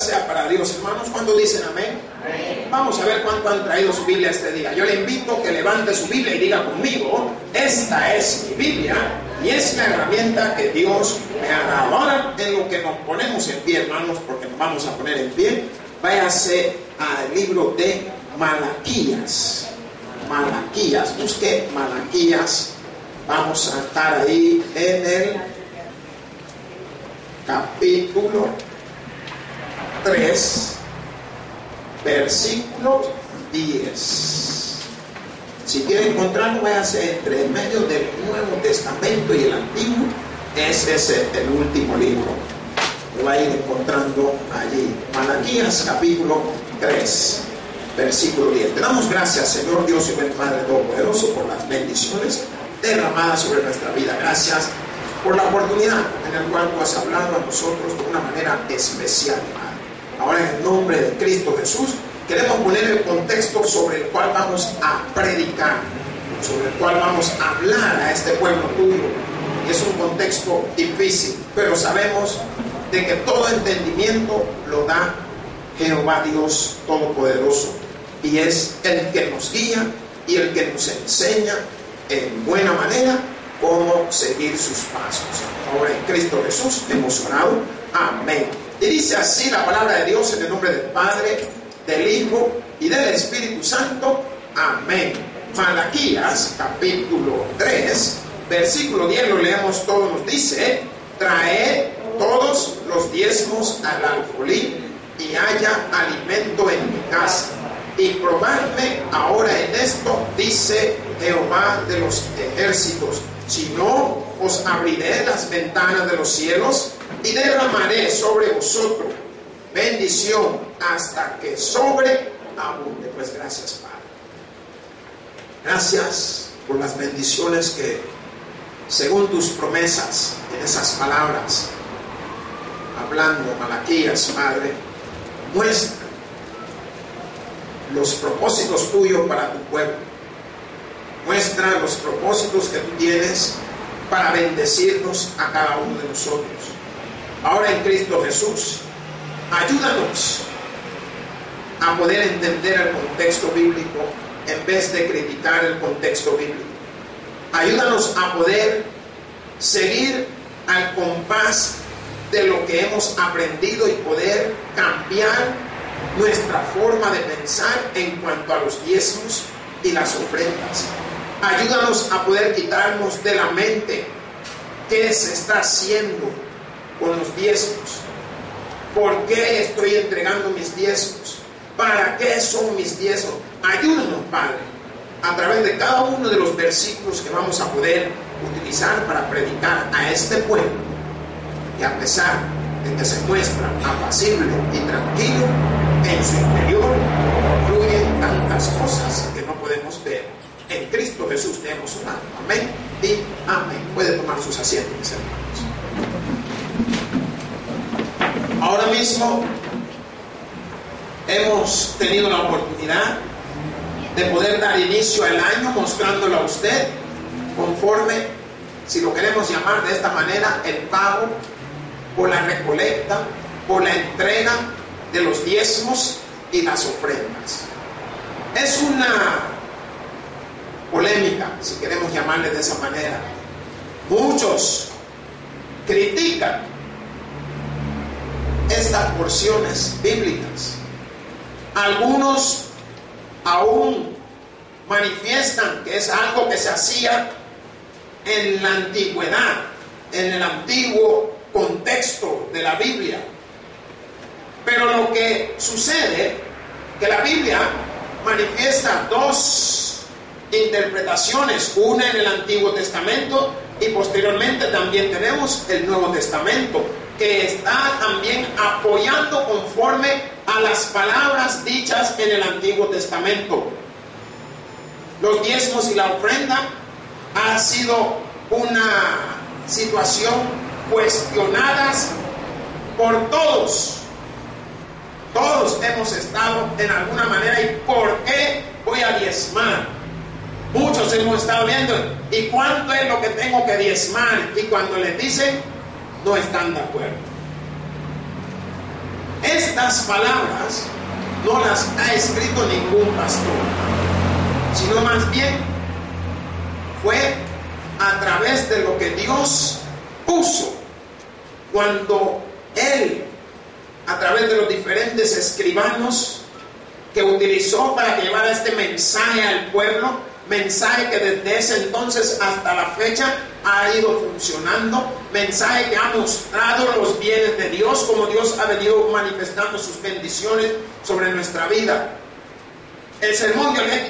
Sea para Dios, hermanos. ¿Cuántos dicen amén? Amén. Vamos a ver cuánto han traído su Biblia este día. Yo le invito a que levante su Biblia y diga conmigo: esta es mi Biblia y es la herramienta que Dios me ha dado. Ahora, en lo que nos ponemos en pie, hermanos, porque nos vamos a poner en pie, váyase al libro de Malaquías. Malaquías, busque Malaquías. Vamos a estar ahí en el capítulo 3, versículo 10. Si quiere encontrarlo, váyase entre medio del Nuevo Testamento y el Antiguo. Ese es el último libro. Lo va a ir encontrando allí. Malaquías capítulo 3, versículo 10. Te damos gracias, Señor Dios y buen Padre Todopoderoso, por las bendiciones derramadas sobre nuestra vida. Gracias por la oportunidad en la cual tú has hablado a nosotros de una manera especial, Padre. Ahora, en el nombre de Cristo Jesús, queremos poner el contexto sobre el cual vamos a predicar, sobre el cual vamos a hablar a este pueblo tuyo. Es un contexto difícil, pero sabemos de que todo entendimiento lo da Jehová Dios Todopoderoso, y es el que nos guía y el que nos enseña en buena manera cómo seguir sus pasos. Ahora, en Cristo Jesús hemos orado. Amén. Y dice así la palabra de Dios, en el nombre del Padre, del Hijo y del Espíritu Santo. Amén. Malaquías capítulo 3, versículo 10, lo leemos todo. Nos dice: traed todos los diezmos al alfolí y haya alimento en mi casa, y probadme ahora en esto, dice Jehová de los ejércitos, si no os abriré las ventanas de los cielos y derramaré sobre vosotros bendición hasta que sobreabunde. Pues gracias, Padre. Gracias por las bendiciones que, según tus promesas en esas palabras, hablando Malaquías, Padre, muestra los propósitos tuyos para tu pueblo. Muestra los propósitos que tú tienes para bendecirnos a cada uno de nosotros. Ahora, en Cristo Jesús, ayúdanos a poder entender el contexto bíblico en vez de criticar el contexto bíblico. Ayúdanos a poder seguir al compás de lo que hemos aprendido y poder cambiar nuestra forma de pensar en cuanto a los diezmos y las ofrendas. Ayúdanos a poder quitarnos de la mente qué se está haciendo con los diezmos. ¿Por qué estoy entregando mis diezmos? ¿Para qué son mis diezmos? Ayúdanos, Padre, a través de cada uno de los versículos que vamos a poder utilizar para predicar a este pueblo. Y a pesar de que se muestra apacible y tranquilo, en su interior fluyen tantas cosas que no podemos ver. En Cristo Jesús te hemos orado. Amén y amén. Puede tomar sus asientos, mis hermanos. Ahora mismo hemos tenido la oportunidad de poder dar inicio al año mostrándolo a usted conforme, si lo queremos llamar de esta manera, el pago por la recolecta, por la entrega de los diezmos y las ofrendas. Es una polémica, si queremos llamarle de esa manera. Muchos critican estas porciones bíblicas. Algunos aún manifiestan que es algo que se hacía en la antigüedad, en el antiguo contexto de la Biblia. Pero lo que sucede, que la Biblia manifiesta dos interpretaciones, una en el Antiguo Testamento y posteriormente también tenemos el Nuevo Testamento, que está también apoyando conforme a las palabras dichas en el Antiguo Testamento. Los diezmos y la ofrenda ha sido una situación cuestionadas por todos. Todos hemos estado en alguna manera, ¿y por qué voy a diezmar? Muchos hemos estado viendo, ¿y cuánto es lo que tengo que diezmar? Y cuando les dicen, no están de acuerdo. Estas palabras no las ha escrito ningún pastor, sino más bien fue a través de lo que Dios puso cuando Él, a través de los diferentes escribanos que utilizó para que llevara este mensaje al pueblo, mensaje que desde ese entonces hasta la fecha ha ido funcionando, mensaje que ha mostrado los bienes de Dios, como Dios ha venido manifestando sus bendiciones sobre nuestra vida. El sermón yo le he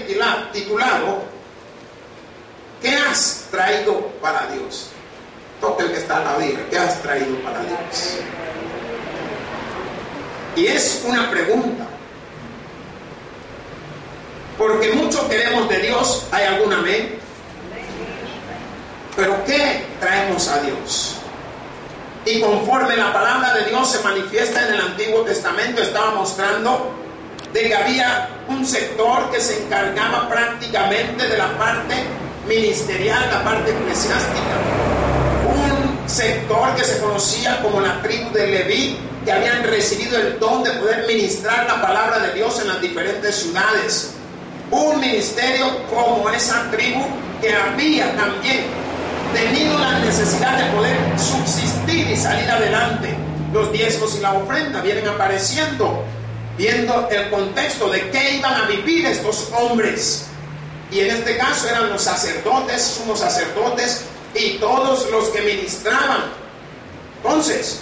titulado ¿qué has traído para Dios? Toque el que está a la vida, ¿qué has traído para Dios? Y es una pregunta, porque mucho queremos de Dios. ¿Hay algún amén? Pero ¿qué traemos a Dios? Y conforme la palabra de Dios se manifiesta en el Antiguo Testamento, estaba mostrando de que había un sector que se encargaba prácticamente de la parte ministerial, la parte eclesiástica. Un sector que se conocía como la tribu de Leví, que habían recibido el don de poder ministrar la palabra de Dios en las diferentes ciudades. Un ministerio como esa tribu que había también tenido la necesidad de poder subsistir y salir adelante. Los diezmos y la ofrenda vienen apareciendo, viendo el contexto de qué iban a vivir estos hombres. Y en este caso eran los sacerdotes, sumos sacerdotes y todos los que ministraban. Entonces,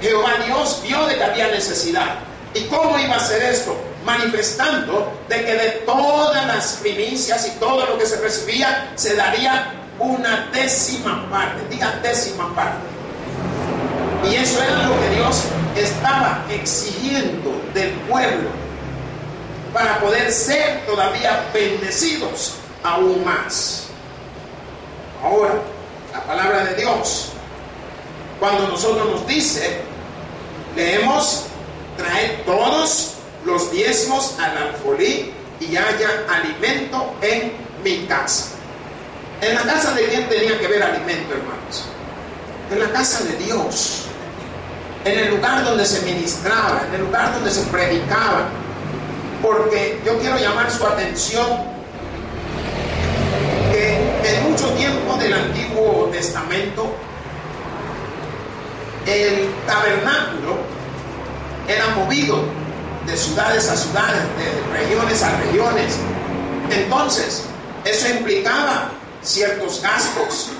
Jehová Dios vio de que había necesidad. ¿Y cómo iba a hacer esto? Manifestando de que de todas las primicias y todo lo que se recibía, se daría una décima parte. Diga décima parte. Y eso era lo que Dios estaba exigiendo del pueblo para poder ser todavía bendecidos aún más. Ahora, la palabra de Dios, cuando nosotros nos dice, leemos, traed todos los diezmos al alfolí y haya alimento en mi casa. ¿En la casa de quién tenía que haber alimento, hermanos? En la casa de Dios, en el lugar donde se ministraba, en el lugar donde se predicaba. Porque yo quiero llamar su atención que en mucho tiempo del Antiguo Testamento el tabernáculo era movido de ciudades a ciudades, de regiones a regiones. Entonces, eso implicaba ciertos gastos,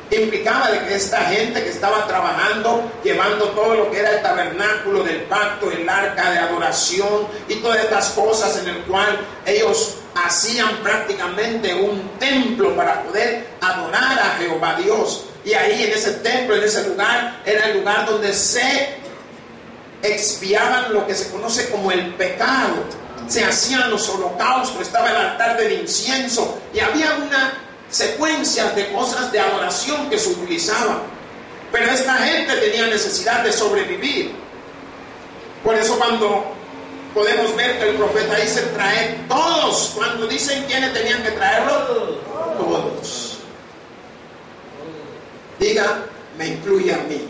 implicaba de que esta gente que estaba trabajando, llevando todo lo que era el tabernáculo del pacto, el arca de adoración y todas estas cosas en el cual ellos hacían prácticamente un templo para poder adorar a Jehová Dios. Y ahí en ese templo, en ese lugar, era el lugar donde se expiaban lo que se conoce como el pecado. Se hacían los holocaustos, estaba el altar del incienso y había una secuencia de cosas de adoración que se utilizaban. Pero esta gente tenía necesidad de sobrevivir. Por eso cuando podemos ver que el profeta dice traer todos, cuando dicen quiénes tenían que traerlo, todos. Diga, me incluye a mí.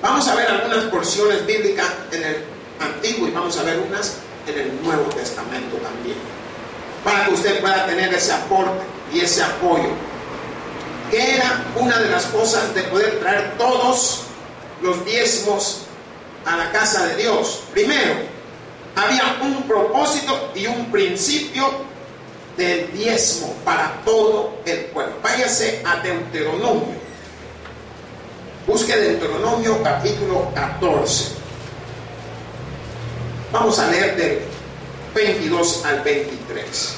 Vamos a ver algunas porciones bíblicas en el Antiguo y vamos a ver unas en el Nuevo Testamento también, para que usted pueda tener ese aporte y ese apoyo. Que era una de las cosas de poder traer todos los diezmos a la casa de Dios. Primero, había un propósito y un principio del diezmo para todo el pueblo. Váyase a Deuteronomio. Busque Deuteronomio capítulo 14. Vamos a leer del 22 al 23.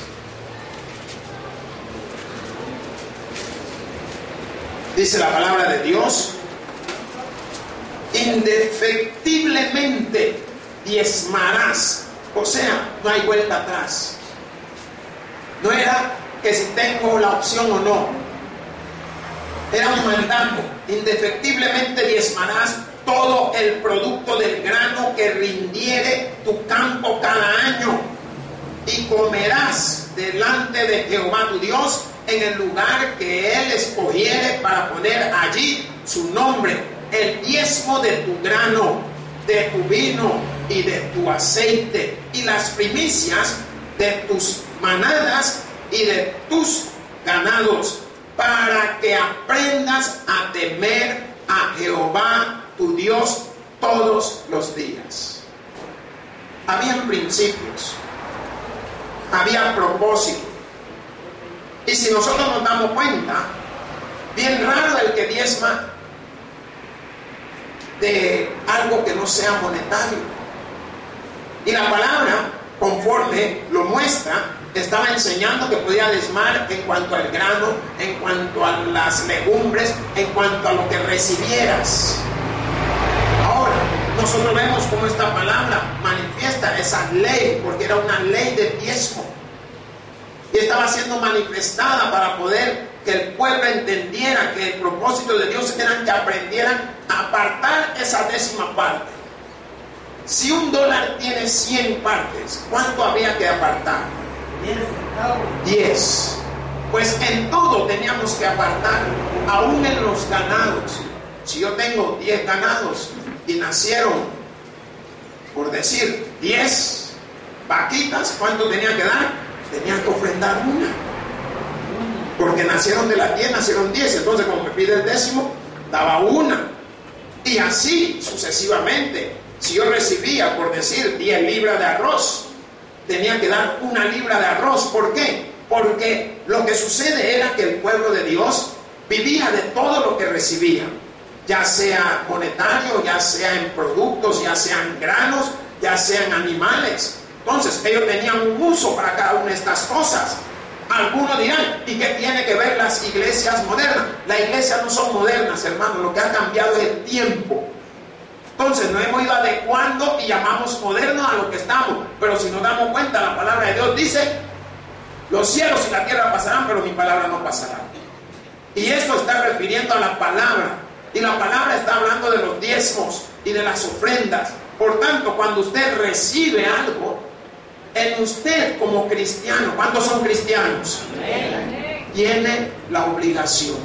Dice la palabra de Dios: indefectiblemente diezmarás. O sea, no hay vuelta atrás. No era que si tengo la opción o no. Era un mandato. Indefectiblemente diezmarás todo el producto del grano que rindiere tu campo cada año, y comerás delante de Jehová tu Dios en el lugar que Él escogiere para poner allí su nombre, el diezmo de tu grano. de tu vino y de tu aceite, y las primicias de tus manadas y de tus ganados, para que aprendas a temer a Jehová tu Dios todos los días. Habían principios, había propósito. Y si nosotros nos damos cuenta, bien raro el que diezma de algo que no sea monetario. Y la palabra, conforme lo muestra, estaba enseñando que podía diezmar en cuanto al grano, en cuanto a las legumbres, en cuanto a lo que recibieras. Ahora, nosotros vemos cómo esta palabra manifiesta esa ley, porque era una ley de diezmo. Y estaba siendo manifestada para poder que el pueblo entendiera que el propósito de Dios era que aprendieran a apartar esa décima parte. Si $1 tiene 100 partes, ¿cuánto había que apartar? 10. Pues en todo teníamos que apartar, aún en los ganados. Si yo tengo 10 ganados y nacieron, por decir, 10 vaquitas, ¿cuánto tenía que dar? Tenía que ofrendar una. Porque nacieron de las 10, nacieron 10. Entonces, como me pide el décimo, daba una. Y así sucesivamente. Si yo recibía, por decir, 10 libras de arroz, tenía que dar 1 libra de arroz. ¿Por qué? Porque lo que sucede era que el pueblo de Dios vivía de todo lo que recibía, ya sea monetario, ya sea en productos, ya sean granos, ya sean animales. Entonces ellos tenían un uso para cada una de estas cosas. Algunos dirán, ¿y qué tiene que ver las iglesias modernas? Las iglesias no son modernas, hermanos, lo que ha cambiado es el tiempo. Entonces nos hemos ido adecuando y llamamos modernos a lo que estamos. Pero si nos damos cuenta, la palabra de Dios dice, los cielos y la tierra pasarán, pero mi palabra no pasará. Y esto está refiriendo a la palabra. Y la palabra está hablando de los diezmos y de las ofrendas. Por tanto, cuando usted recibe algo, en usted como cristiano, ¿cuántos son cristianos? Tiene la obligación.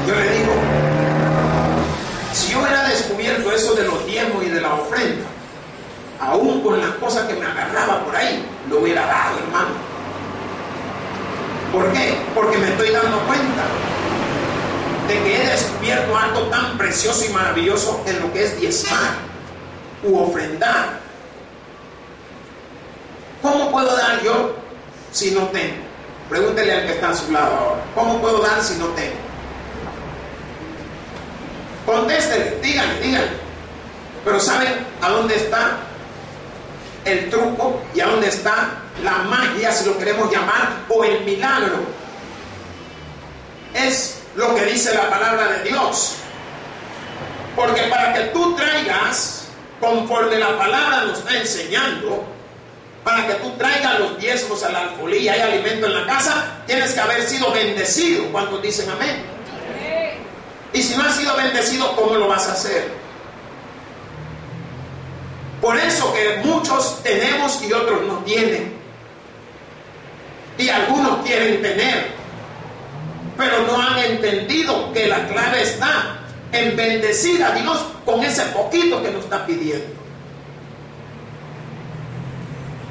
Yo le digo, si yo hubiera descubierto eso de los diezmos y de la ofrenda, aún con las cosas que me agarraba por ahí, lo hubiera dado, hermano. ¿Por qué? Porque me estoy dando cuenta de que he descubierto algo tan precioso y maravilloso en lo que es diezmar u ofrendar. ¿Cómo puedo dar yo si no tengo? Pregúntele al que está a su lado ahora. ¿Cómo puedo dar si no tengo? Contéstele, díganle. Pero ¿saben a dónde está el truco y a dónde está la magia, si lo queremos llamar, o el milagro? Es lo que dice la palabra de Dios. Porque para que tú traigas, conforme la palabra nos está enseñando, para que tú traigas los diezmos a la alfolía y alimento en la casa, tienes que haber sido bendecido. ¿Cuántos dicen amén? Y si no has sido bendecido, ¿cómo lo vas a hacer? Por eso que muchos tenemos y otros no tienen. Y algunos quieren tener, pero no han entendido que la clave está en bendecir a Dios con ese poquito que nos está pidiendo.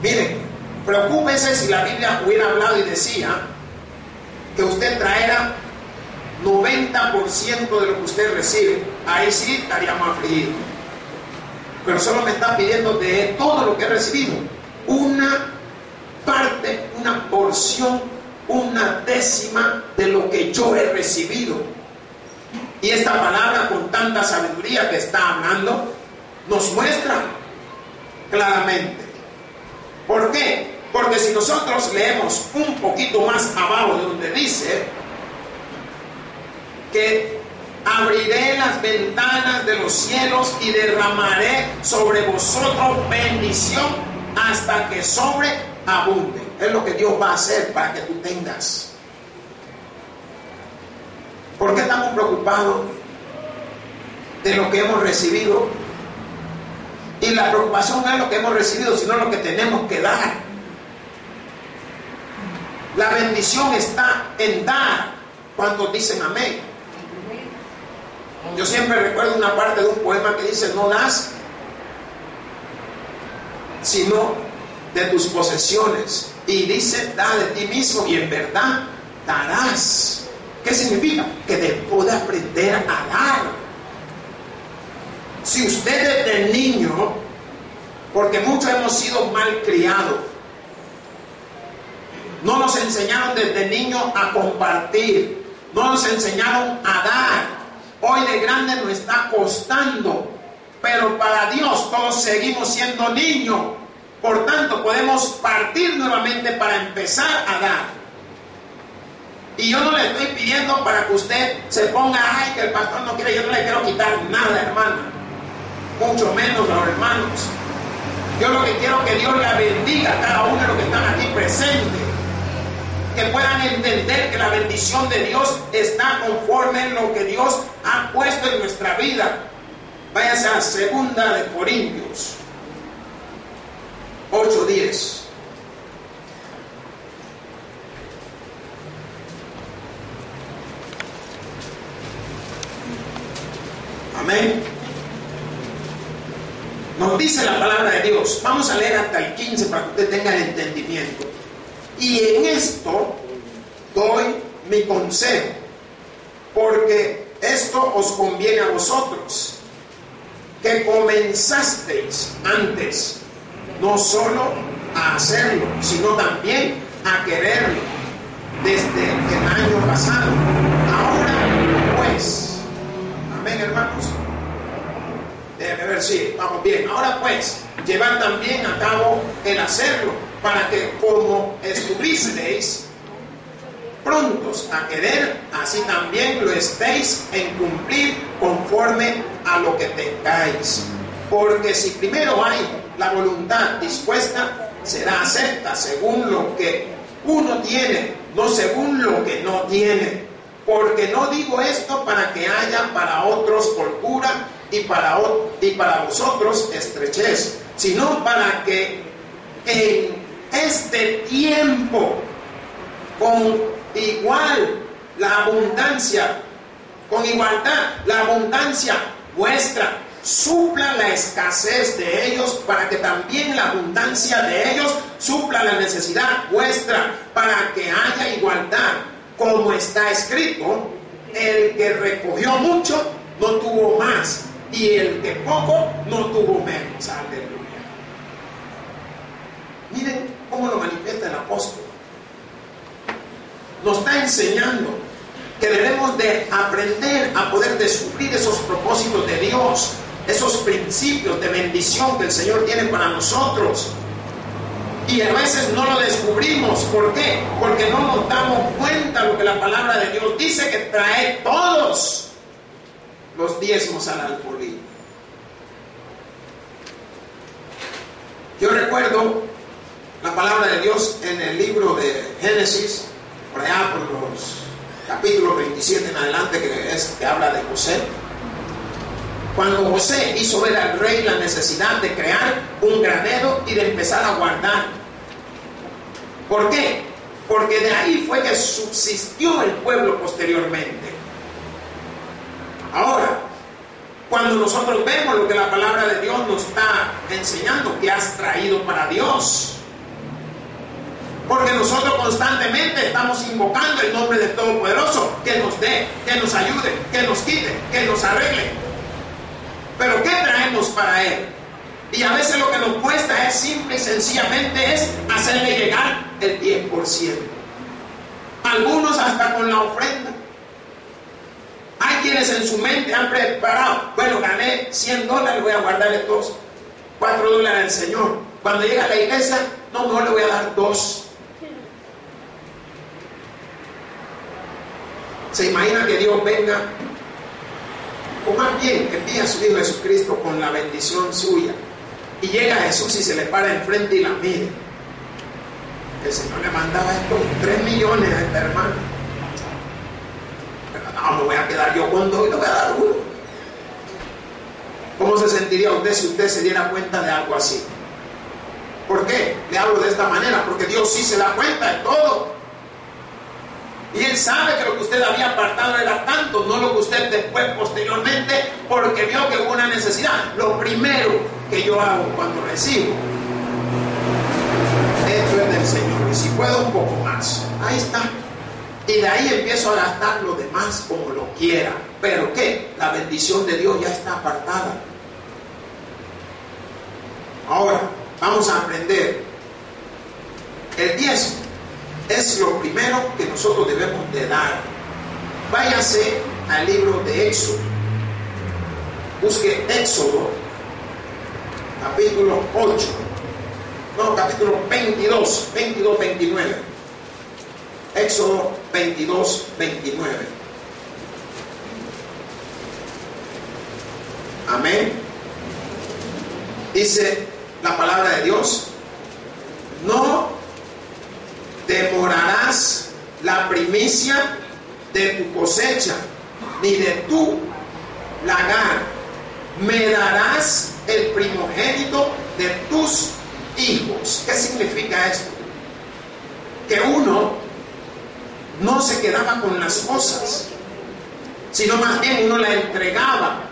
Miren, preocúpese si la Biblia hubiera hablado y decía que usted traerá 90% de lo que usted recibe. Ahí sí estaríamos afligidos. Pero solo me está pidiendo de todo lo que he recibido una parte, una porción, una décima de lo que yo he recibido. Y esta palabra, con tanta sabiduría que está hablando, nos muestra claramente. ¿Por qué? Porque si nosotros leemos un poquito más abajo de donde dice que abriré las ventanas de los cielos y derramaré sobre vosotros bendición hasta que sobreabunde. Es lo que Dios va a hacer para que tú tengas. ¿Por qué estamos preocupados de lo que hemos recibido? Y la preocupación no es lo que hemos recibido, sino lo que tenemos que dar. La bendición está en dar. ¿Cuántos dicen amén? Yo siempre recuerdo una parte de un poema que dice: no das sino de tus posesiones, y dice: da de ti mismo y en verdad darás. ¿Qué significa? Que debo de aprender a dar. Si usted desde niño, porque muchos hemos sido mal criados, no nos enseñaron desde niños a compartir, no nos enseñaron a dar. Hoy de grande nos está costando, pero para Dios todos seguimos siendo niños. Por tanto, podemos partir nuevamente para empezar a dar. Y yo no le estoy pidiendo para que usted se ponga: ay, que el pastor no quiere. Yo no le quiero quitar nada, hermano, mucho menos los hermanos. Yo lo que quiero es que Dios la bendiga a cada uno de los que están aquí presentes, que puedan entender que la bendición de Dios está conforme en lo que Dios ha puesto en nuestra vida. Váyase a 2 de Corintios 8:10. Amén. Nos dice la palabra de Dios. Vamos a leer hasta el 15 para que usted tenga el entendimiento. Y en esto doy mi consejo, porque esto os conviene a vosotros, que comenzasteis antes, no solo a hacerlo, sino también a quererlo desde el año pasado. Ahora pues, amén, hermanos. Déjenme ver si vamos bien. Ahora pues, llevad también a cabo el hacerlo, para que como estuvisteis prontos a querer, así también lo estéis en cumplir conforme a lo que tengáis. Porque si primero hay la voluntad dispuesta, será acepta según lo que uno tiene, no según lo que no tiene. Porque no digo esto para que haya para otros holgura y para vosotros estrechez, sino para que en este tiempo, con igualdad la abundancia vuestra supla la escasez de ellos, para que también la abundancia de ellos supla la necesidad vuestra, para que haya igualdad, como está escrito: el que recogió mucho no tuvo más, y el que poco no tuvo menos. Aleluya. Miren cómo lo manifiesta el apóstol. Nos está enseñando que debemos de aprender a poder descubrir esos propósitos de Dios, esos principios de bendición que el Señor tiene para nosotros. Y a veces no lo descubrimos. ¿Por qué? Porque no nos damos cuenta de lo que la palabra de Dios dice, que trae todos los diezmos al alfolí. Yo recuerdo la palabra de Dios en el libro de Génesis, por allá por los capítulos 27 en adelante, que habla de José. Cuando José hizo ver al rey la necesidad de crear un granero y de empezar a guardar. ¿Por qué? Porque de ahí fue que subsistió el pueblo posteriormente. Ahora, cuando nosotros vemos lo que la palabra de Dios nos está enseñando, que has traído para Dios, porque nosotros constantemente estamos invocando el nombre del Todopoderoso, que nos dé, que nos ayude, que nos quite, que nos arregle. Pero ¿qué traemos para Él? Y a veces lo que nos cuesta es simple y sencillamente es hacerle llegar el 10%. Algunos hasta con la ofrenda. Hay quienes en su mente han preparado: bueno, gané $100, voy a guardarle $4 al Señor. Cuando llega a la iglesia, no le voy a dar 2. ¿Se imagina que Dios venga? O más bien, envía a su Hijo Jesucristo con la bendición suya, y llega a Jesús y se le para enfrente y la mire. El Señor le mandaba estos 3 millones a esta hermana. Pero no, me voy a quedar yo con 2 y le voy a dar 1. ¿Cómo se sentiría usted si usted se diera cuenta de algo así? ¿Por qué le hablo de esta manera? Porque Dios sí se da cuenta de todo. Y Él sabe que lo que usted había apartado era tanto, no lo que usted después, posteriormente, porque vio que hubo una necesidad. Lo primero que yo hago cuando recibo, esto es del Señor, y si puedo un poco más, ahí está. Y de ahí empiezo a gastar lo demás como lo quiera. ¿Pero qué? La bendición de Dios ya está apartada. Ahora, vamos a aprender. El diezmo es lo primero que nosotros debemos de dar. Váyase al libro de Éxodo. Busque Éxodo, capítulo 8. No, capítulo 22, 29. Éxodo 22, 29. Amén. Dice la palabra de Dios: no demorarás la primicia de tu cosecha, ni de tu lagar. Me darás el primogénito de tus hijos. ¿Qué significa esto? Que uno no se quedaba con las cosas, sino más bien uno la entregaba.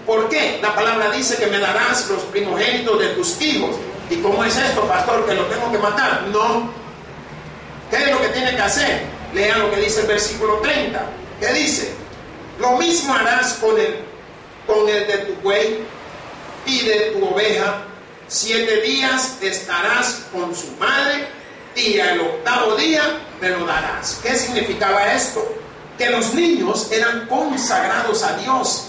¿Por qué? La palabra dice que me darás los primogénitos de tus hijos. ¿Y cómo es esto, pastor? ¿Que lo tengo que matar? No. ¿Qué es lo que tiene que hacer? Lean lo que dice el versículo 30. ¿Qué dice? Lo mismo harás con el de tu buey y de tu oveja. 7 días estarás con su madre, y al 8º día me lo darás. ¿Qué significaba esto? Que los niños eran consagrados a Dios.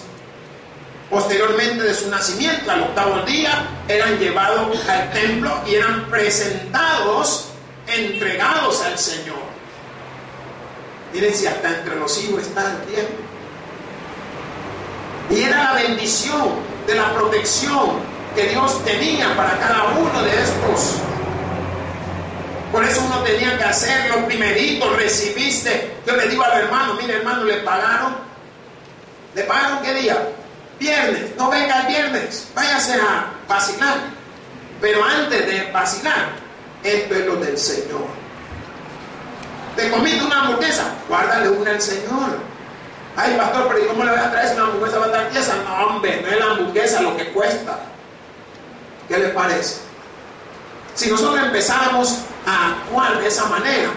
Posteriormente de su nacimiento, al 8º día, eran llevados al templo y eran presentados, entregados al Señor. Miren si hasta entre los hijos está el tiempo. Y era la bendición de la protección que Dios tenía para cada uno de estos. Por eso uno tenía que hacer lo primerito. Recibiste. Yo le digo al hermano: mire, hermano, ¿le pagaron? ¿Le pagaron qué día? Viernes. No venga el viernes, váyase a vacilar. Pero antes de vacilar, esto es lo del Señor. ¿Te comiste una hamburguesa? Guárdale una al Señor. Ay, pastor, pero ¿y cómo le voy a traer si una hamburguesa va a estar tiesa? No, hombre, no es la hamburguesa lo que cuesta. ¿Qué le parece? Si nosotros empezáramos a actuar de esa manera,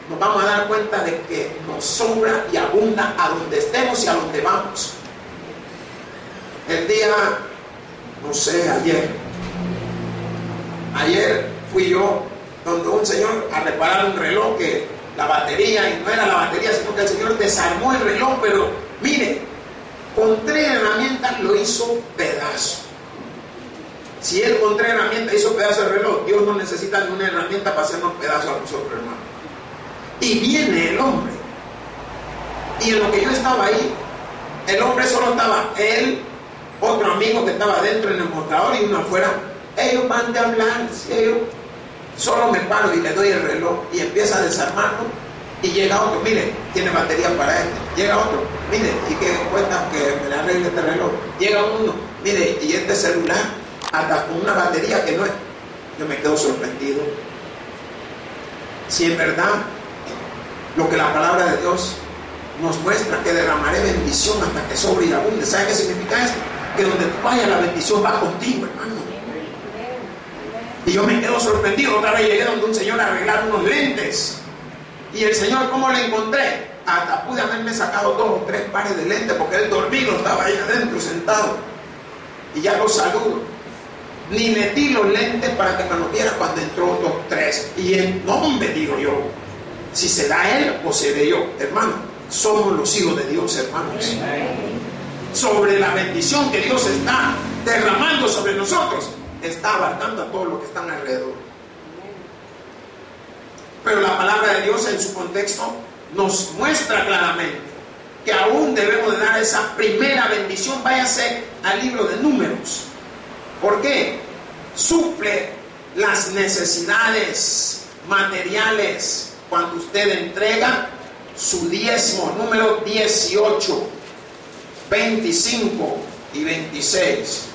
nos vamos a dar cuenta de que nos sobra y abunda a donde estemos y a donde vamos. El día, no sé, ayer fui yo donde un señor a reparar un reloj, que la batería, y no era la batería, sino que el señor desarmó el reloj, pero mire, con 3 herramientas lo hizo pedazo. Si él con 3 herramientas hizo pedazo el reloj, Dios no necesita ni una herramienta para hacernos pedazos a nosotros, hermano. Y viene el hombre, y en lo que yo estaba ahí, el hombre solo estaba él, otro amigo que estaba dentro en el mostrador y uno afuera. Ellos van de hablar, si ellos solo me paro y le doy el reloj y empieza a desarmarlo, y llega otro: mire, tiene batería para esto. Llega otro: mire, ¿y qué cuesta que me le arregle este reloj? Llega uno: mire, y este celular, hasta con una batería que no es. Yo me quedo sorprendido. Si en verdad lo que la palabra de Dios nos muestra, que derramaré bendición hasta que sobre y abunde. ¿Sabe qué significa esto? Que donde tú vayas, la bendición va contigo, hermano. Y yo me quedo sorprendido. Otra vez llegué donde un señor a arreglar unos lentes, y el señor, ¿cómo le encontré? Hasta pude haberme sacado 2 o 3 pares de lentes, porque él dormido estaba ahí adentro sentado, y ya lo saludo. Ni metí los lentes para que me los viera cuando entró otros 3. Y el nombre, digo yo, si será él o seré yo, hermano, somos los hijos de Dios, hermanos. Sobre la bendición que Dios está derramando sobre nosotros, está abarcando a todos los que están alrededor. Pero la palabra de Dios en su contexto nos muestra claramente que aún debemos de dar esa primera bendición. Váyase al libro de Números. ¿Por qué? Suple las necesidades materiales cuando usted entrega su diezmo. Número 18, 25 y 26.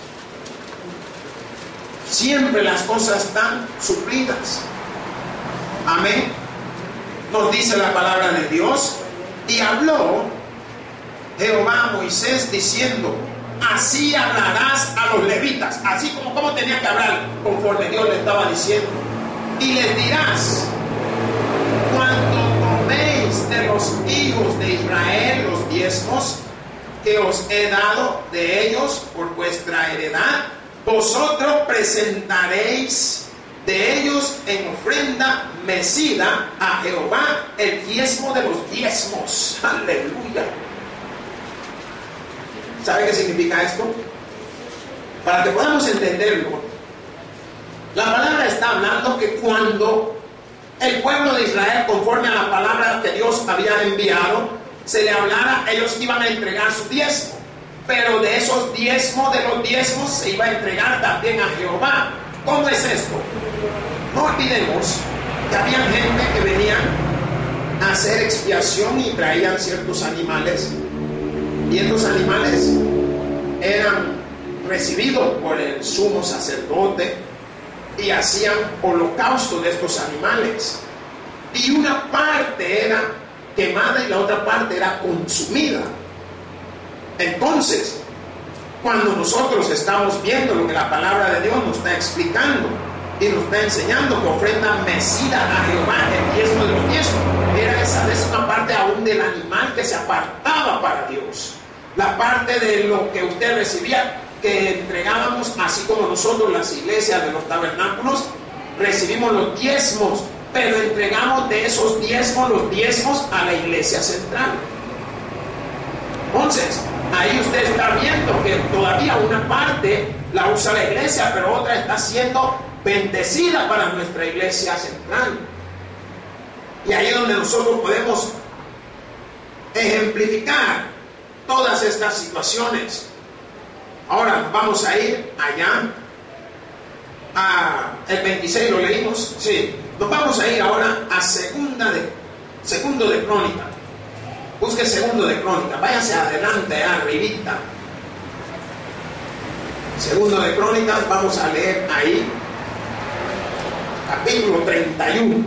Siempre las cosas están suplidas. Amén. nos dice la palabra de Dios. Y habló Jehová a Moisés diciendo: así hablarás a los levitas. Así como tenía que hablar, conforme Dios le estaba diciendo. Y les dirás: cuando toméis de los hijos de Israel los diezmos que os he dado de ellos por vuestra heredad, vosotros presentaréis de ellos en ofrenda mecida a Jehová el diezmo de los diezmos. Aleluya. ¿Sabe qué significa esto? Para que podamos entenderlo, la palabra está hablando que cuando el pueblo de Israel, conforme a la palabra que Dios había enviado, se le hablara, ellos iban a entregar su diezmo. Pero de esos diezmos, de los diezmos, se iba a entregar también a Jehová. ¿Cómo es esto? No olvidemos que había gente que venían a hacer expiación y traían ciertos animales. Y estos animales eran recibidos por el sumo sacerdote y hacían holocausto de estos animales. Y una parte era quemada y la otra parte era consumida. Entonces, cuando nosotros estamos viendo lo que la palabra de Dios nos está explicando y nos está enseñando que ofrenda mecida a Jehová el diezmo de los diezmos, era esa décima parte aún del animal que se apartaba para Dios. La parte de lo que usted recibía, que entregábamos, así como nosotros, las iglesias de los tabernáculos, recibimos los diezmos, pero entregamos de esos diezmos, los diezmos a la iglesia central. Entonces, ahí usted está viendo que todavía una parte la usa la iglesia, pero otra está siendo bendecida para nuestra iglesia central. Y ahí es donde nosotros podemos ejemplificar todas estas situaciones. Ahora vamos a ir allá a el 26, lo leímos, sí. Nos vamos a ir ahora a segundo de Crónica. Busque segundo de Crónica, váyase adelante, arribita. Segundo de Crónicas, vamos a leer ahí, capítulo 31,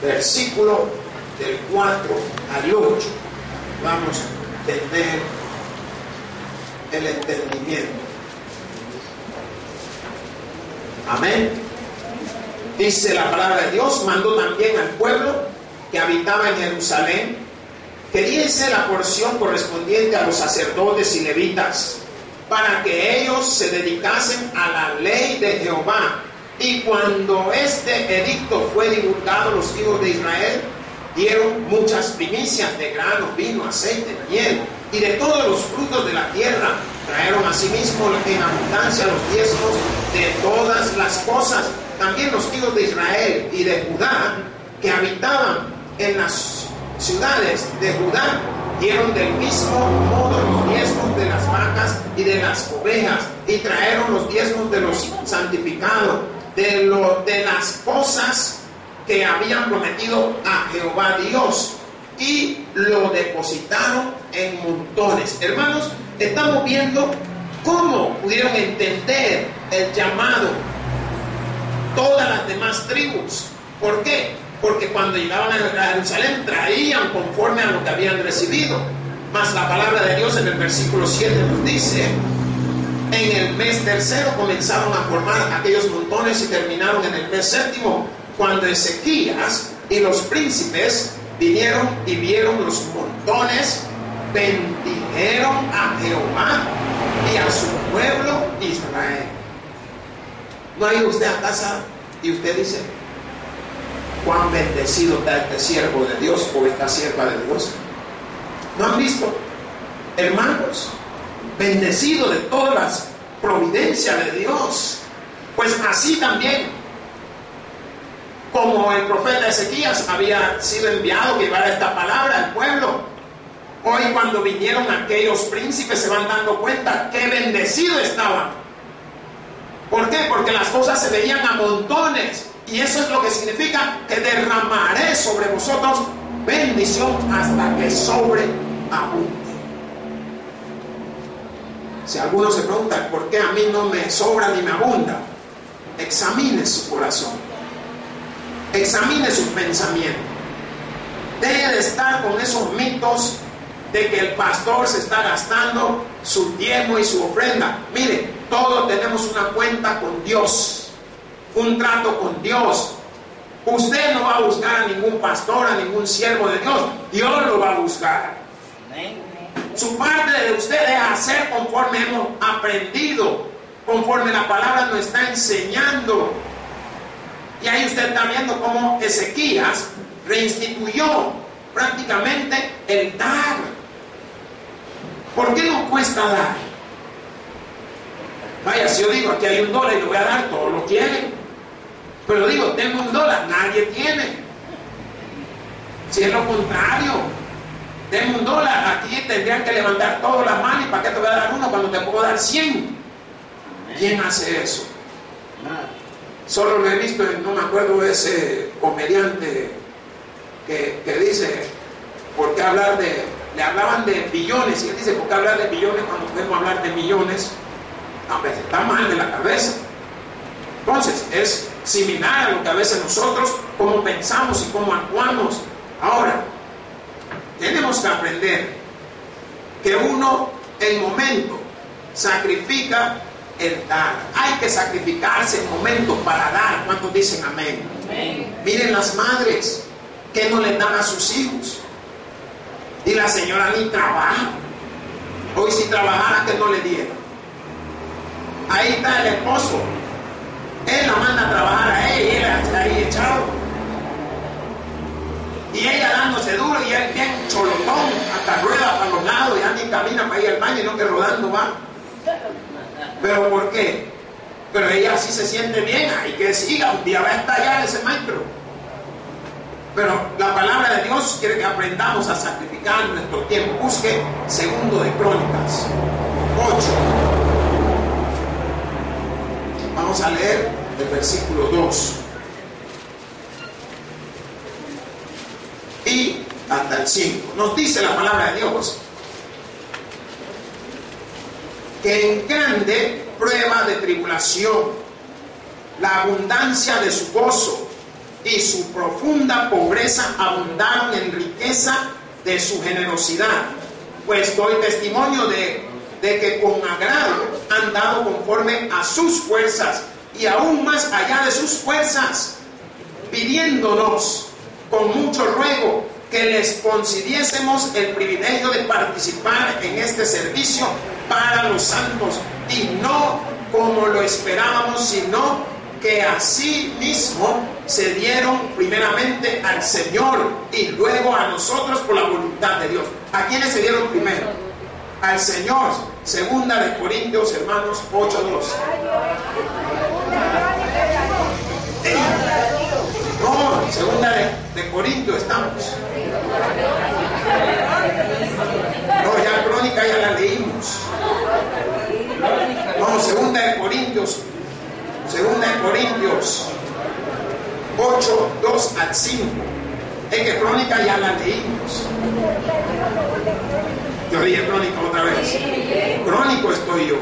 versículo del 4 al 8. Vamos a tener el entendimiento. Amén. Dice la palabra de Dios: mandó también al pueblo que habitaba en Jerusalén que diese la porción correspondiente a los sacerdotes y levitas, para que ellos se dedicasen a la ley de Jehová. Y cuando este edicto fue divulgado, los hijos de Israel dieron muchas primicias de grano, vino, aceite, miel y de todos los frutos de la tierra. Trajeron asimismo en abundancia los diezmos de todas las cosas. También los hijos de Israel y de Judá, que habitaban en las ciudades de Judá, dieron del mismo modo los diezmos de las vacas y de las ovejas, y trajeron los diezmos de los santificados, de las cosas que habían prometido a Jehová Dios, y lo depositaron en montones. Hermanos, estamos viendo cómo pudieron entender el llamado todas las demás tribus. ¿Por qué? Porque cuando llegaban a Jerusalén traían conforme a lo que habían recibido. Mas la palabra de Dios en el versículo 7 nos dice: en el mes tercero comenzaron a formar aquellos montones y terminaron en el mes séptimo, cuando Ezequías y los príncipes vinieron y vieron los montones, bendijeron a Jehová y a su pueblo Israel. ¿No ha ido usted a casa y usted dice: cuán bendecido está este siervo de Dios o esta sierva de Dios? ¿No han visto, hermanos, bendecido de todas las providencias de Dios? Pues así también, como el profeta Ezequías había sido enviado que llevara esta palabra al pueblo, hoy cuando vinieron aquellos príncipes se van dando cuenta que bendecido estaban. ¿Por qué? Porque las cosas se veían a montones. Y eso es lo que significa que derramaré sobre vosotros bendición hasta que sobreabunde. Si alguno se pregunta por qué a mí no me sobra ni me abunda, examine su corazón. examine su pensamiento. Deje de estar con esos mitos de que el pastor se está gastando su diezmo y su ofrenda. Mire, todos tenemos una cuenta con Dios, un trato con Dios. Usted no va a buscar a ningún pastor, a ningún siervo de Dios. Dios lo va a buscar. Su parte de usted es hacer conforme hemos aprendido, conforme la palabra nos está enseñando. Y ahí usted está viendo cómo Ezequías reinstituyó prácticamente el dar. ¿Por qué no cuesta dar? Vaya, si yo digo aquí hay $1 y lo voy a dar, todos lo quieren. Pero digo, tengo $1, nadie tiene. Si es lo contrario, tengo $1, aquí tendrían que levantar todas las manos. ¿Y para qué te voy a dar uno cuando te puedo dar 100? ¿Quién hace eso? Solo lo he visto, no me acuerdo de ese comediante que dice, ¿por qué hablar de...? Le hablaban de billones y él dice, ¿por qué hablar de billones cuando podemos hablar de millones? No, pues está mal de la cabeza. Entonces, es similar a lo que a veces nosotros, cómo pensamos y cómo actuamos. Ahora, tenemos que aprender que uno, en momento, sacrifica el dar. Hay que sacrificarse en momentos para dar. ¿Cuántos dicen amén? Amén. Miren las madres que no les dan a sus hijos. Y la señora ni trabaja. Hoy si trabajara, que no le diera. Ahí está el esposo. Él la manda a trabajar a ella y él está ahí echado. Y ella dándose duro y él bien cholotón, hasta rueda para los lados, ya ni camina para ir al baño, no que rodando va. ¿Pero por qué? Pero ella sí se siente bien, hay que siga, un día va a estallar ese maestro. Pero la palabra de Dios quiere que aprendamos a sacrificar nuestro tiempo. Busque 2 de Crónicas 8. Vamos a leer el versículo 2 y hasta el 5. Nos dice la palabra de Dios que en grande prueba de tribulación, la abundancia de su gozo y su profunda pobreza abundaron en riqueza de su generosidad. Pues doy testimonio de que con agrado han dado conforme a sus fuerzas y aún más allá de sus fuerzas, pidiéndonos con mucho ruego que les concediésemos el privilegio de participar en este servicio para los santos, y no como lo esperábamos, sino que así mismo se dieron primeramente al Señor y luego a nosotros por la voluntad de Dios. ¿A quiénes se dieron primero? Al Señor. 2 de Corintios, hermanos, 8:2. No, 2 de Corintios estamos. No, ya Crónica ya la leímos. No, 2 de Corintios 8:2 al 5. Es que Crónica ya la leímos. Yo dije Crónica otra vez. Crónico estoy yo.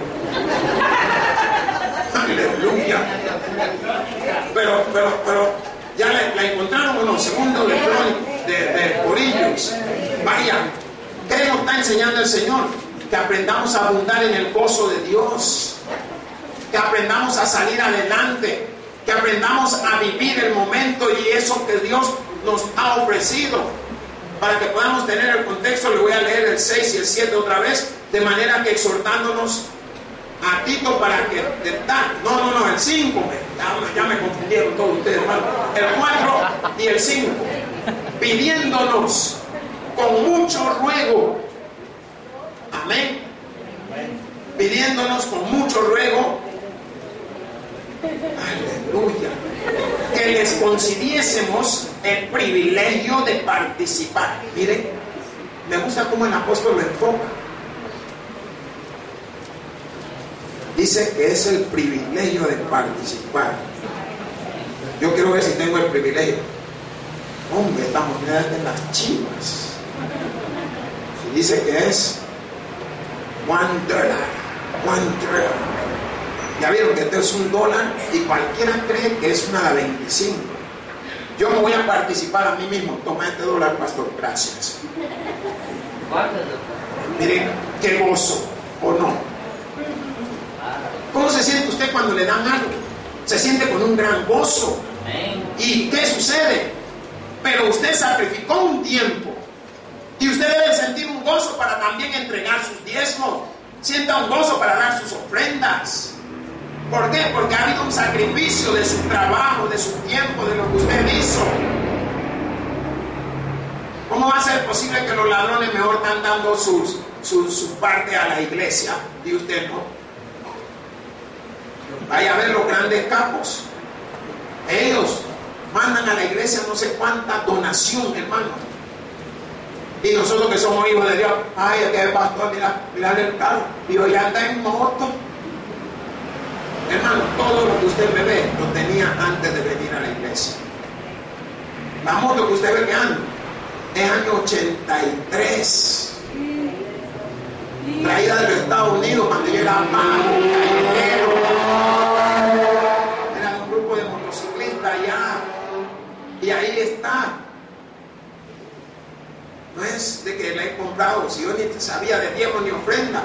Aleluya. Pero ya la encontraron o no. 2 de Corintios. Vaya, ¿qué nos está enseñando el Señor? Que aprendamos a abundar en el gozo de Dios, que aprendamos a salir adelante, que aprendamos a vivir el momento y eso que Dios nos ha ofrecido. Para que podamos tener el contexto, le voy a leer el 6 y el 7 otra vez, de manera que exhortándonos a Tito para que... No, el 5, ya me confundieron todos ustedes, hermano. El 4 y el 5, pidiéndonos con mucho ruego. Amén. Pidiéndonos con mucho ruego. Aleluya. Que les concediésemos el privilegio de participar. Miren, me gusta cómo el apóstol lo enfoca. Dice que es el privilegio de participar. Yo quiero ver si tengo el privilegio. Hombre, estamos de las chivas. Si dice que es $1. Ya vieron que esto es $1 y cualquiera cree que es una de 25. Yo me voy a participar a mí mismo. Toma este $1, pastor, gracias. Miren, qué gozo, ¿o no? ¿Cómo se siente usted cuando le dan algo? Se siente con un gran gozo. ¿Y qué sucede? Pero usted sacrificó un tiempo. Y usted debe sentir un gozo para también entregar sus diezmos. Sienta un gozo para dar sus ofrendas. ¿Por qué? Porque ha habido un sacrificio de su trabajo, de su tiempo, de lo que usted hizo. ¿Cómo va a ser posible que los ladrones mejor están dando su parte a la iglesia y usted no? Vaya a ver los grandes capos. Ellos mandan a la iglesia no sé cuánta donación, hermano. Y nosotros que somos hijos de Dios, ay, es que el pastor, mira el carro, y hoy anda en moto. Hermano, todo lo que usted me ve lo tenía antes de venir a la iglesia. La moto que usted ve que anda es año 83. Traída de los Estados Unidos cuando yo era mago, callejero. Era un grupo de motociclistas allá. Y ahí está. No es de que la he comprado, si yo ni sabía de diezmo ni ofrenda.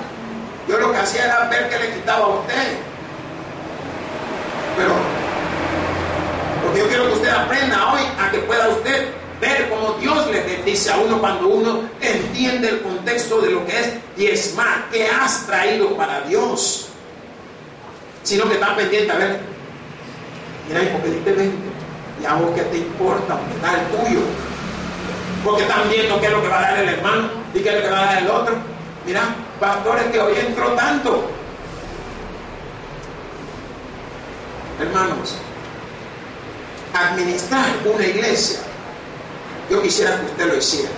Yo lo que hacía era ver qué le quitaba a usted. Pero, porque yo quiero que usted aprenda hoy a que pueda usted ver cómo Dios le bendice a uno cuando uno entiende el contexto de lo que es diezmar, qué has traído para Dios. Sino que está pendiente a ver, mira, hijo, que diste 20, y a vos qué te importa, porque está el tuyo. Porque están viendo qué es lo que va a dar el hermano y qué es lo que va a dar el otro. Mira, pastores, que hoy entró tanto. Hermanos, administrar una iglesia, yo quisiera que usted lo hiciera.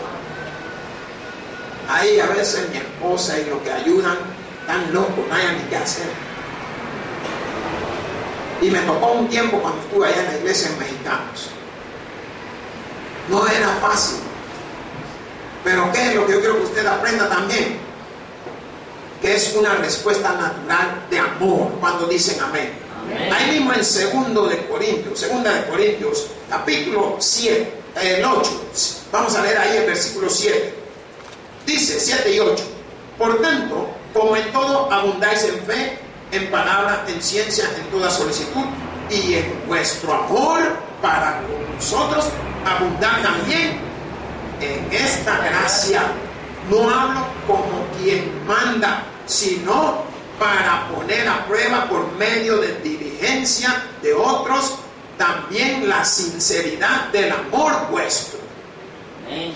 Ahí a veces mi esposa y los que ayudan están locos, no hayan ni qué hacer. Y me tocó un tiempo cuando estuve allá en la iglesia en Mexicanos. No era fácil. Pero ¿qué es lo que yo quiero que usted aprenda también? Que es una respuesta natural de amor cuando dicen amén. Amén. Ahí mismo en 2 de Corintios, capítulo 7, el 8. Vamos a leer ahí el versículo 7. Dice 7 y 8. Por tanto, como en todo abundáis en fe, en palabra, en ciencia, en toda solicitud, y en vuestro amor para con nosotros, abundar también en esta gracia. No hablo como quien manda, sino para poner a prueba por medio de diligencia de otros también la sinceridad del amor vuestro. Amén.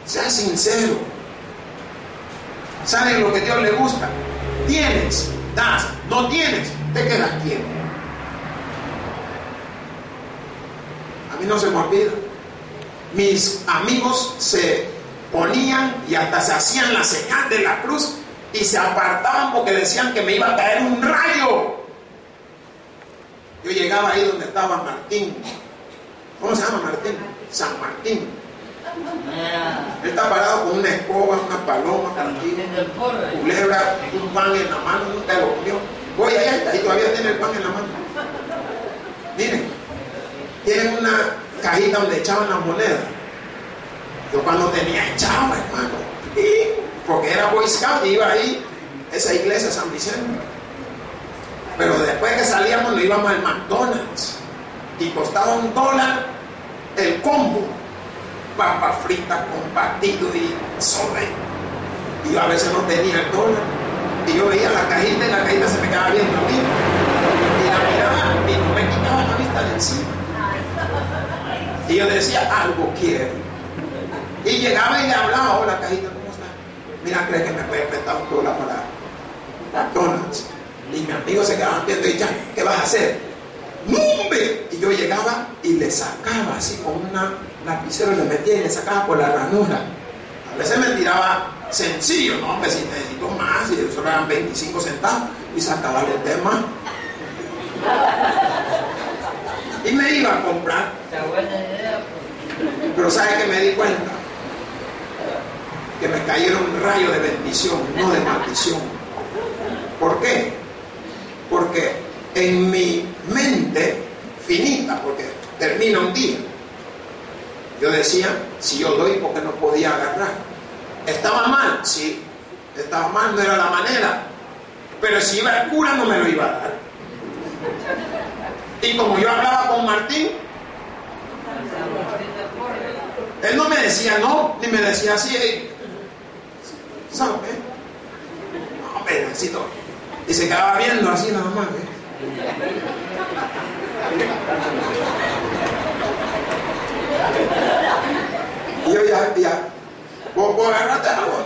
Sea sincero. ¿Saben lo que a Dios le gusta? Tienes, das. No tienes, te quedas quieto. A mí no se me olvida. Mis amigos se ponían y hasta se hacían la señal de la cruz y se apartaban porque decían que me iba a caer un rayo. Yo llegaba ahí donde estaba Martín. ¿Cómo se llama Martín? San Martín. Él está parado con una escoba, una paloma, culebra, un pan en la mano, nunca lo comió. Voy allá y todavía tiene el pan en la mano. Miren, tienen una cajita donde echaban las monedas. Yo cuando tenía echaba, hermano, porque era Boy Scout y iba ahí, esa iglesia San Vicente. Pero después que salíamos nos íbamos al McDonald's y costaba $1 el combo, papa frita con batido y soda. Y yo a veces no tenía el $1 y yo veía la cajita y la cajita se me quedaba viendo a mí y la miraba y no me quitaba la vista de encima. Y yo decía, algo quiero. Y llegaba y le hablaba, hola cajita, ¿cómo está? Mira, ¿crees que me puede prestar $1 para McDonald's? Y mis amigos se quedaban viendo y ya, ¿qué vas a hacer? ¡Mumbe! Y yo llegaba y le sacaba así con una lapicero, le metía y le sacaba por la ranura. A veces me tiraba sencillo, no, hombre, si necesito más, y eso eran 25 centavos, y sacaba el tema. Y me iba a comprar. Pero ¿sabe qué me di cuenta? Que me cayeron un rayo de bendición, no de maldición. ¿Por qué? Porque en mi mente finita, porque termina un día, Yo decía, si yo doy, ¿por qué no podía agarrar? ¿Estaba mal? Sí, estaba mal, no era la manera. Pero si iba el cura, no me lo iba a dar. Y como yo hablaba con Martín, él no me decía no, ni me decía así, hey, ¿sabes? No, pedacito. Y se quedaba viendo así nada más, Y yo ya, vos agarrate agua.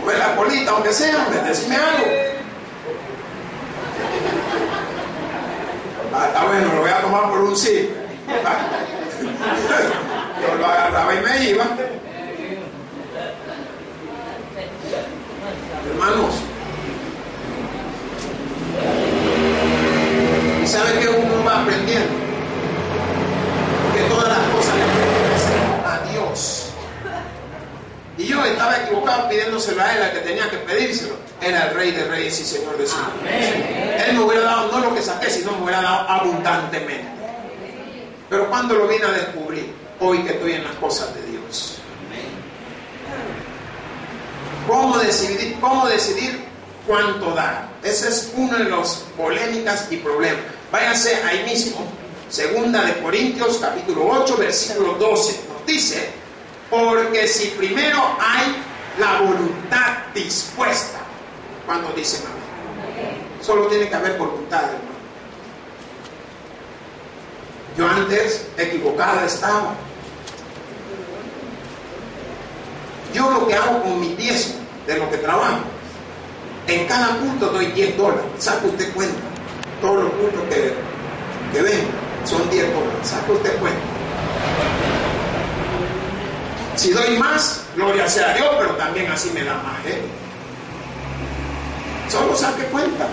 Pues la colita, aunque sea, decime algo. Está bueno, lo voy a tomar por un sí. Yo lo agarraba y me iba. Hermanos, ¿y sabe que uno va aprendiendo? Que todas las cosas le pertenecen a Dios. Y yo estaba equivocado pidiéndoselo a él, al que tenía que pedírselo. Era el Rey de Reyes y Señor de Señores. Él me hubiera dado no lo que saqué, sino me hubiera dado abundantemente. Pero cuando lo vine a descubrir, hoy que estoy en las cosas de Dios. ¿Cómo decidir cuánto dar? Esa es una de las polémicas y problemas. Váyase ahí mismo, 2 Corintios capítulo 8, versículo 12. Nos dice, porque si primero hay la voluntad dispuesta, cuando dicen amén, solo tiene que haber voluntad, hermano. Yo antes equivocada estaba. Yo lo que hago con mi diezmo de lo que trabajo, en cada punto doy $10. Saca usted cuenta. Todos los puntos que ven son $10. Saca usted cuenta. Si doy más, gloria sea a Dios, pero también así me da más. Solo saque cuenta.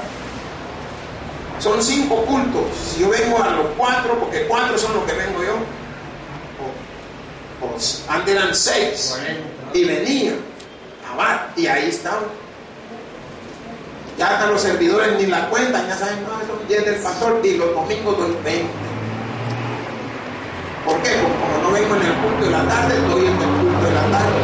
Son 5 cultos. Si yo vengo a los 4, porque 4 son los que vengo yo. Antes eran 6. Y venía y ahí estaban. Ya hasta los servidores ni la cuentan, ya saben, no, son 10 del pastor y los domingos doy 20. ¿Por qué? Porque como no vengo en el culto de la tarde, estoy en el culto de la tarde.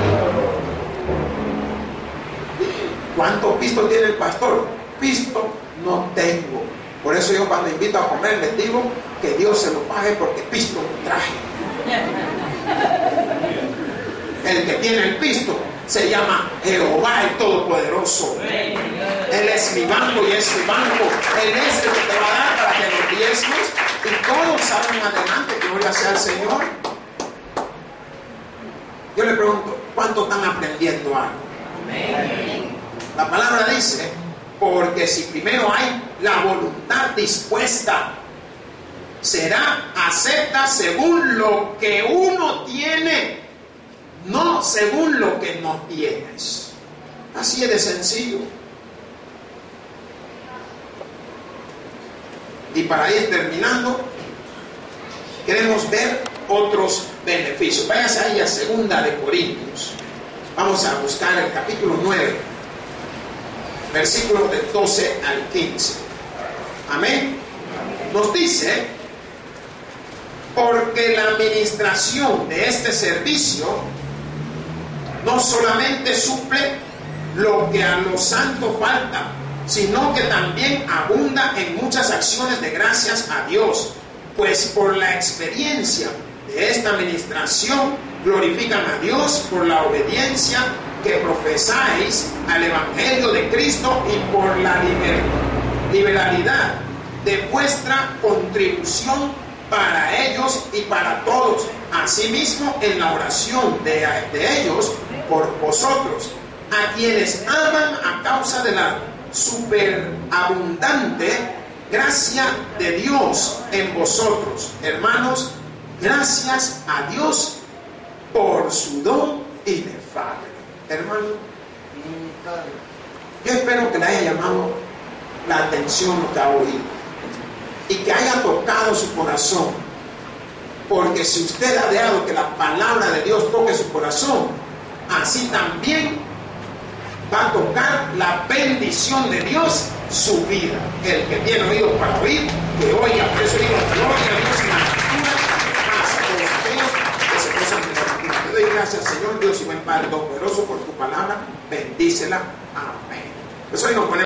¿Cuántos pistos tiene el pastor? Pisto no tengo. Por eso yo cuando invito a comer les digo que Dios se lo pague porque pisto no traje. El que tiene el pisto se llama Jehová el Todopoderoso. Él es mi banco y es su banco. Él es el que te va a dar para que los diezmos y todos salgan adelante. Gloria sea al Señor. Yo le pregunto, ¿cuánto están aprendiendo algo? La palabra dice, porque si primero hay la voluntad dispuesta, será acepta según lo que uno tiene, no según lo que no tienes. Así es de sencillo. Y para ir terminando, queremos ver otros beneficios. Váyase ahí a 2 Corintios. Vamos a buscar el capítulo 9, versículos del 12 al 15. Amén. Nos dice, porque la administración de este servicio no solamente suple lo que a los santos falta, sino que también abunda en muchas acciones de gracias a Dios, pues por la experiencia de esta administración glorifican a Dios por la obediencia que profesáis al Evangelio de Cristo y por la liberalidad de vuestra contribución para ellos y para todos, asimismo en la oración de ellos por vosotros, a quienes aman a causa de la superabundante gracia de Dios en vosotros. Hermanos, gracias a Dios por su don inefable. Hermano, yo espero que le haya llamado la atención lo que ha oído y que haya tocado su corazón, porque si usted ha dejado que la palabra de Dios toque su corazón, así también va a tocar la bendición de Dios su vida. El que tiene oídos para oír, que oiga. Por eso digo, gloria a Dios y la escritura, paz a todos aquellos que se gozan de la escritura. Te doy gracias, Señor Dios y buen Padre Todopoderoso, por tu palabra. Bendícela. Amén. Pues hoy nos ponemos